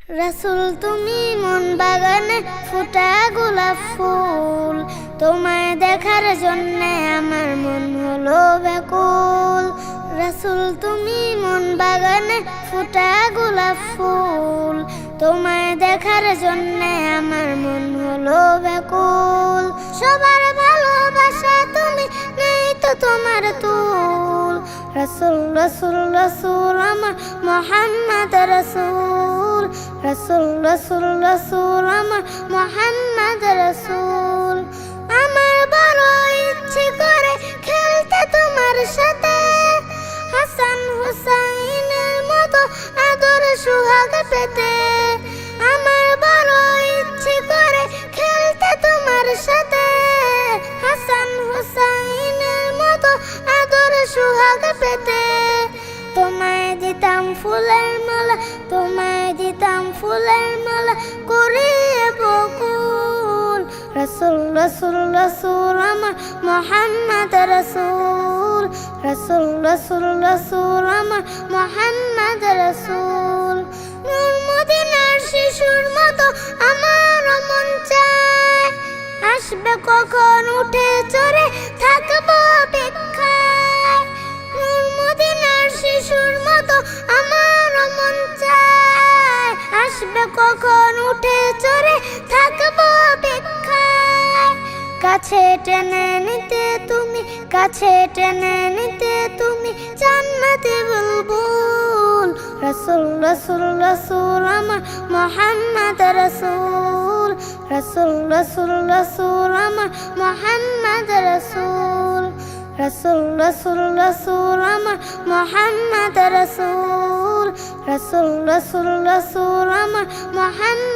রাসূল তুমি মন বাগানে ফুটা গোলাপ ফুল, তোমায় দেখার জন্যে আমার মন হলো ব্যাকুল। রাসূল তুমি মন বাগানে ফুটা গোলাপ ফুল, তোমায় দেখার জন্যে আমার মন হলো ব্যাকুল। সবার ভালোবাসা তুমি, নেই তো তোমার তুল। রাসূল রাসূল রাসূল আমার মুহাম্মদ রাসূল, রাসূল রাসূল রাসূল আমার মুহাম্মদ রাসূল। আমার বড় ইচ্ছে করে খেলতে তোমার সাথে, হাসান হুসাইনের মতো আদর সোহাগ পেতে। আমার বড় ইচ্ছে করে খেলতে তোমার সাথে, হাসান হুসাইনের মতো আদর সোহাগ পেতে। তোমায় দিতাম ফুলের মালা, তোমায় দিতাম ফুলের মালা করিয়ে বকুল। রাসূল রাসূল রাসূল আমার মুহাম্মদ রাসূল, রাসূল রাসূল রাসূল আমার মুহাম্মদ রাসূল। নূর মদিনার শিশুর মতো আমার মন চায়, আসবে কখন উঠে চড়ে থাকবো অপেক্ষায়। নূর মদিনার শিশুর মতো আমার মন চায়, আসবে কখন উঠে চড়ে থাকবো অপেক্ষায়। কাছে টেনে নিতে তুমি, কাছে টেনে নিতে তুমি জান্নাতে বুলবুল। রাসূল রাসূল রাসূল আমার মুহাম্মদ রাসূল, রাসূল রাসূল রাসূল আমার মুহাম্মদ রাসূল। রাসূল রাসূল রাসূল আমার মুহাম্মদ রাসূল, রাসূল রাসূল রাসূল আমার মুহাম্মদ